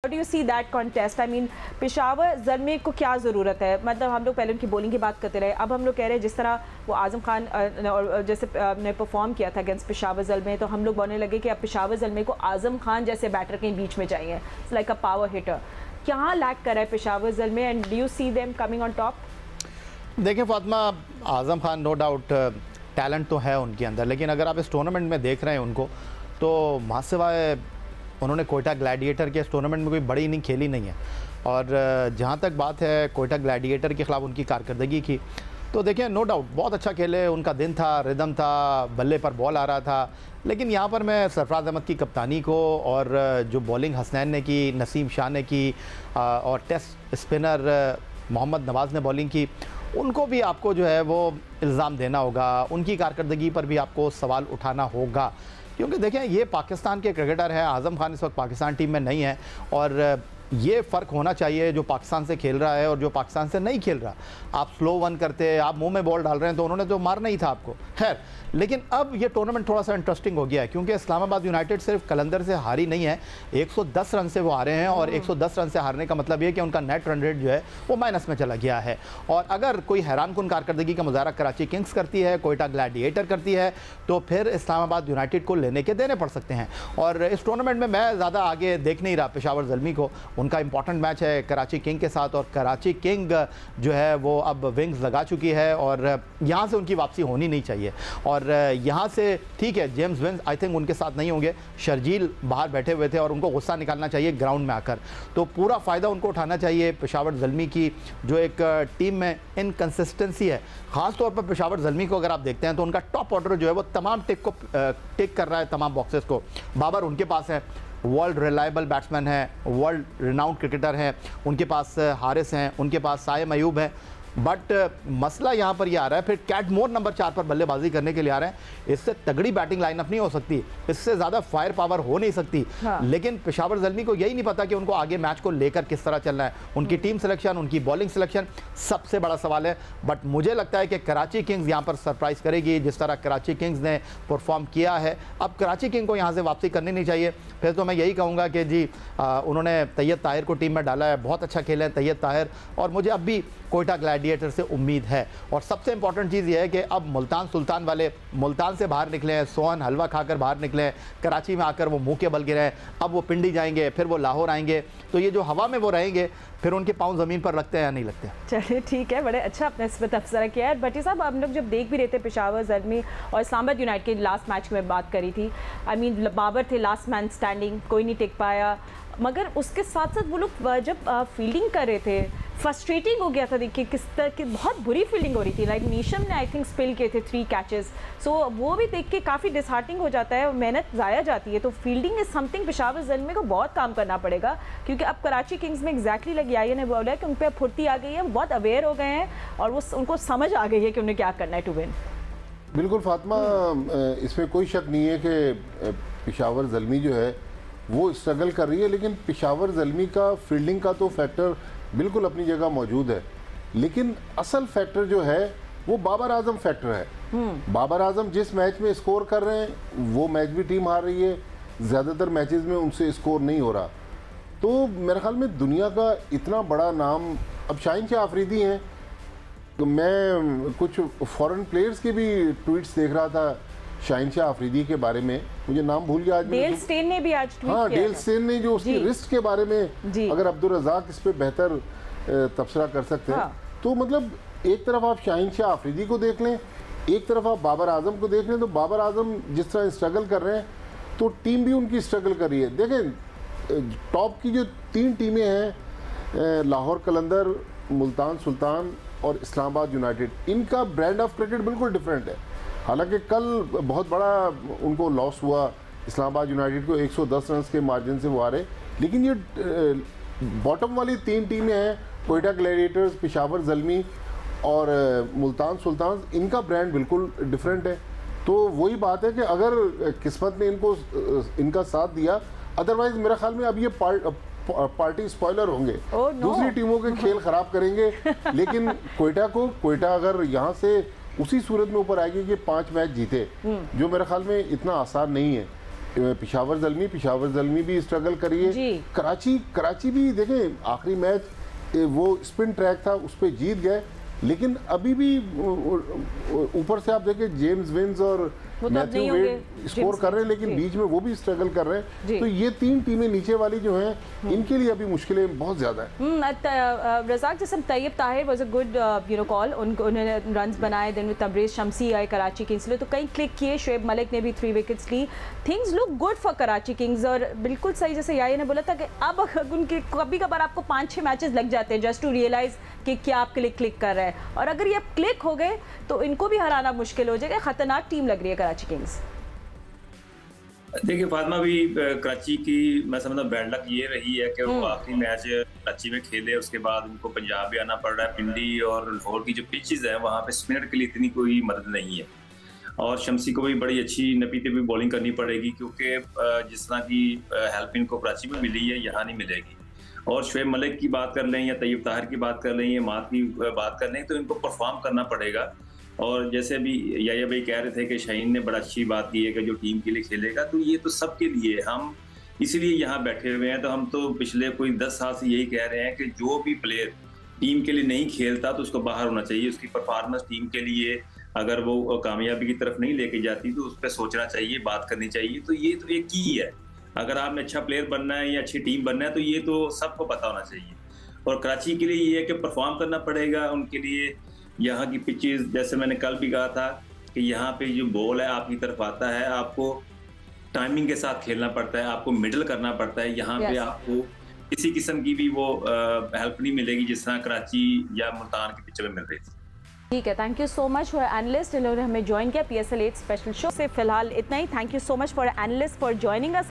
Do you see that contest? I mean Peshawar Zalmi को क्या ज़रूरत है? मतलब हम लोग पहले उनकी बॉलिंग की बात करते रहे, अब हम लोग कह रहे हैं जिस तरह वो आज़म खान जैसे ने परफॉर्म किया था अगेंस्ट पेशावर ज़ल्मी, तो हम लोग बोलने लगे कि अब पेशावर ज़ल्मी को आज़म खान जैसे बैटर के बीच में चाहिए, लाइक अ पावर हिटर। क्या लैक कर रहा है Peshawar Zalmi and do you see them coming on top? देखिए Fatima, Azam Khan no doubt talent तो है उनके अंदर, लेकिन अगर आप इस टूर्नामेंट में देख रहे हैं उनको, तो वहाँ सिवाय उन्होंने कोयटा ग्लैडिएटर के इस टूर्नामेंट में कोई बड़ी इनिंग खेली नहीं है। और जहाँ तक बात है कोयटा ग्लैडिएटर के ख़िलाफ़ उनकी कारकर्दगी की, तो देखिए नो डाउट बहुत अच्छा खेले, उनका दिन था, रिदम था, बल्ले पर बॉल आ रहा था। लेकिन यहाँ पर मैं सरफराज अहमद की कप्तानी को और जो बॉलिंग हसनैन ने की, नसीम शाह ने की और टेस्ट स्पिनर मोहम्मद नवाज़ ने बॉलिंग की, उनको भी आपको जो है वो इल्ज़ाम देना होगा, उनकी कारकर्दगी पर भी आपको सवाल उठाना होगा। क्योंकि देखें ये पाकिस्तान के क्रिकेटर हैं, आज़म खान इस वक्त पाकिस्तान टीम में नहीं है, और ये फ़र्क होना चाहिए जो पाकिस्तान से खेल रहा है और जो पाकिस्तान से नहीं खेल रहा। आप स्लो वन करते, आप मुंह में बॉल डाल रहे हैं, तो उन्होंने तो मारना ही था आपको। खैर, लेकिन अब ये टूर्नामेंट थोड़ा सा इंटरेस्टिंग हो गया है, क्योंकि इस्लामाबाद यूनाइटेड सिर्फ कलंदर से हारी नहीं है, 110 रन से वो हारे हैं, और 110 रन से हारने का मतलब ये कि उनका नेट रन रेट जो है वो माइनस में चला गया है। और अगर कोई हैरानकुन कारकर्दगी का मुजाहरा कराची किंग्स करती है, कोयटा ग्लैडिएटर करती है, तो फिर इस्लामाबाद यूनाइटेड को लेने के देने पड़ सकते हैं। और इस टूर्नामेंट में मैं ज़्यादा आगे देख नहीं रहा पेशावर ज़ल्मी को, उनका इंपॉर्टेंट मैच है कराची किंग के साथ, और कराची किंग जो है वो अब विंग्स लगा चुकी है, और यहाँ से उनकी वापसी होनी नहीं चाहिए। और यहाँ से ठीक है, जेम्स विंस आई थिंक उनके साथ नहीं होंगे, शर्जील बाहर बैठे हुए थे और उनको गुस्सा निकालना चाहिए ग्राउंड में आकर, तो पूरा फ़ायदा उनको उठाना चाहिए पेशावर ज़ल्मी की जो एक टीम में इनकन्सिस्टेंसी है। ख़ास तौर पर पेशावर ज़ल्मी को अगर आप देखते हैं तो उनका टॉप ऑर्डर जो है वो तमाम टिक कर रहा है, तमाम बॉक्सेस को। बाबर उनके पास है, वर्ल्ड रिलायबल बैट्समैन है, वर्ल्ड रिनाउंड क्रिकेटर हैं, उनके पास हारिस हैं, उनके पास साइम अयूब है। बट मसला यहाँ पर यह आ रहा है, फिर कैटमोर नंबर 4 पर बल्लेबाजी करने के लिए आ रहे हैं। इससे तगड़ी बैटिंग लाइनअप नहीं हो सकती, इससे ज़्यादा फायर पावर हो नहीं सकती। हाँ। लेकिन पेशावर ज़ल्मी को यही नहीं पता कि उनको आगे मैच को लेकर किस तरह चलना है। उनकी टीम सिलेक्शन, उनकी बॉलिंग सिलेक्शन सबसे बड़ा सवाल है। बट मुझे लगता है कि कराची किंग्स यहाँ पर सरप्राइज़ करेगी, जिस तरह कराची किंग्स ने परफॉर्म किया है। अब कराची किंग को यहाँ से वापसी करनी नहीं चाहिए। फिर तो मैं यही कहूँगा कि जी उन्होंने तैयब ताहिर को टीम में डाला है, बहुत अच्छा खेले हैं तैयब ताहिर, और मुझे अब भी कोयटा ग्लैडिएटर से उम्मीद है। और सबसे इंपॉर्टेंट चीज़ ये है कि अब मुल्तान सुल्तान वाले मुल्तान से बाहर निकले हैं, सोहन हलवा खाकर बाहर निकले हैं, कराची में आकर वो मुंह के बल गिरे हैं, अब वो पिंडी जाएंगे, फिर वो लाहौर आएंगे, तो ये जो हवा में वो रहेंगे, फिर उनके पाँव ज़मीन पर लगते हैं या नहीं लगते। चलिए ठीक है, बड़े अच्छा आपने इस पर तबसरा किया है। भट्टी साहब, हम लोग जब देख भी रहे थे पेशावर ज़ल्मी और इस्लामाबाद यूनाइटेड के लास्ट मैच में बात करी थी, आई मीन बाबर थे लास्ट मैन स्टैंडिंग, कोई नहीं टिक पाया, मगर उसके साथ साथ वो लोग जब फील्डिंग कर रहे थे फ्रस्ट्रेटिंग हो गया था। देखिए किस तरह की बहुत बुरी फील्डिंग हो रही थी, लाइक नीशम ने आई थिंक स्पिल किए थे 3 कैचेस, सो वो भी देख के काफ़ी डिसहार्टिंग हो जाता है, मेहनत ज़ाया जाती है। तो fielding is something Peshawar Zalmi को बहुत काम करना पड़ेगा, क्योंकि अब कराची किंग्स में एग्जैक्टली लाइक याया ने बोला है कि उन पर फुर्ती आ गई है, वो बहुत अवेयर हो गए हैं और वो उनको समझ आ गई है कि उन्हें क्या करना है टू विन। बिल्कुल फातिमा, इसमें कोई शक नहीं है कि पेशावर ज़ल्मी जो है वो स्ट्रगल कर रही है, लेकिन पेशावर ज़ल्मी का फील्डिंग का तो फैक्टर बिल्कुल अपनी जगह मौजूद है, लेकिन असल फैक्टर जो है वो बाबर आजम फैक्टर है। बाबर आजम जिस मैच में स्कोर कर रहे हैं वो मैच भी टीम हार रही है, ज़्यादातर मैचेस में उनसे स्कोर नहीं हो रहा। तो मेरे ख्याल में दुनिया का इतना बड़ा नाम, अब शाहीन शाह अफरीदी हैं, तो मैं कुछ फॉरेन प्लेयर्स के भी ट्वीट्स देख रहा था शाहीन शाह अफरीदी के बारे में, मुझे नाम भूल गया आज। डेल स्टेन ने भी आज ट्वीट किया। हाँ, डेल स्टेन ने जो उसकी रिस्ट के बारे में, अगर अब्दुल रज़ाक इस पे बेहतर तबसरा कर सकते हैं। तो मतलब एक तरफ आप शाहीन शाह अफरीदी को देख लें, एक तरफ आप बाबर आजम को देख लें, तो बाबर आजम जिस तरह स्ट्रगल कर रहे हैं तो टीम भी उनकी स्ट्रगल कर रही है। देखें टॉप की जो 3 टीमें हैं, लाहौर कलंदर, मुल्तान सुल्तान और इस्लामाबाद यूनाइटेड, इनका ब्रांड ऑफ क्रिकेट बिल्कुल डिफरेंट है। हालांकि कल बहुत बड़ा उनको लॉस हुआ, इस्लामाबाद यूनाइटेड को 110 रन के मार्जिन से वो हारे, लेकिन ये बॉटम वाली 3 टीमें हैं, कोयटा ग्लैडिएटर्स, पेशावर ज़ल्मी और मुल्तान सुल्तान, इनका ब्रांड बिल्कुल डिफरेंट है। तो वही बात है कि अगर किस्मत ने इनका साथ दिया, अदरवाइज मेरे ख्याल में अब ये पार्टी स्पॉइलर होंगे, दूसरी टीमों के खेल खराब करेंगे। लेकिन कोयटा अगर यहाँ से उसी सूरत में ऊपर आएगी कि 5 मैच जीते, जो मेरे ख्याल में इतना आसान नहीं है, पेशावर ज़ल्मी भी स्ट्रगल करी है, कराची भी देखें आखिरी मैच वो स्पिन ट्रैक था उस पर जीत गए, लेकिन अभी भी ऊपर से आप देखें जेम्स विंस और मैथ्यू वेड स्कोर कर रहे हैं, लेकिन बीच में वो भी स्ट्रगल कर रहे हैं। तो ये 3 टीमें नीचे वाली जो हैं इनके लिए अभी मुश्किलें बहुत ज़्यादा है। रज़ाक जिसम Tayyab Tahir was a good call, उन्होंने रन्स बनाए, दिन में तबरेज़ शमसी आए कराची किंग्स लिए तो कई क्लिक किए, शुएब मलिक ने भी 3 विकेट्स ली, things look good for Karachi Kings. और बिल्कुल सही जैसे याया ने बोला था कि अब उनके कभी कभार आपको 5-6 मैचेस लग जाते हैं जस्ट टू रियलाइज़ कि क्या आपके लिए क्लिक कर रहा है, और अगर ये क्लिक हो गए तो इनको भी हराना मुश्किल हो जाएगा। खतरनाक टीम लग रही है कराची किंग्स। देखिए फातिमा, भी कराची की मैं समझता हूँ बैड लक ये रही है कि वो आखिरी मैच कराची में खेले, उसके बाद उनको पंजाब भी आना पड़ रहा है। पिंडी और लाहौर की जो पिचेस है वहाँ पे स्पिनर के लिए इतनी कोई मदद नहीं है, और शमसी को भी बड़ी अच्छी नपी भी बॉलिंग करनी पड़ेगी, क्योंकि जिस तरह की हेल्प इनको कराची में मिली है यहाँ नहीं मिलेगी। और शुएब मलिक की बात कर लें या तैयब ताहिर की बात कर लें या मात की बात कर लें, तो इनको परफॉर्म करना पड़ेगा। और जैसे अभी याया भाई कह रहे थे कि शाहीन ने बड़ा अच्छी बात की है कि जो टीम के लिए खेलेगा, तो ये तो सबके लिए, हम इसीलिए यहाँ बैठे हुए हैं। तो हम तो पिछले कोई 10 साल से यही कह रहे हैं कि जो भी प्लेयर टीम के लिए नहीं खेलता तो उसको बाहर होना चाहिए। उसकी परफॉर्मेंस टीम के लिए अगर वो कामयाबी की तरफ नहीं लेके जाती तो उस पर सोचना चाहिए, बात करनी चाहिए। तो ये तो एक की है, अगर आपने अच्छा प्लेयर बनना है या अच्छी टीम बनना है तो ये तो सबको पता होना चाहिए। और कराची के लिए ये है कि परफॉर्म करना पड़ेगा। उनके लिए यहाँ की पिचेस, जैसे मैंने कल भी कहा था कि यहाँ पे जो बॉल है आपकी तरफ आता है, आपको टाइमिंग के साथ खेलना पड़ता है, आपको मिडल करना पड़ता है। यहाँ पे आपको किसी किस्म की भी वो हेल्प नहीं मिलेगी जिस तरह कराची या मुल्तान की पिच में मिल रही थी। ठीक है, thank you so much for analyst, इन्होंने हमें ज्वाइन किया PSL 8 स्पेशल शो से। फिलहाल इतना ही। Thank you so much for analyst for joining us.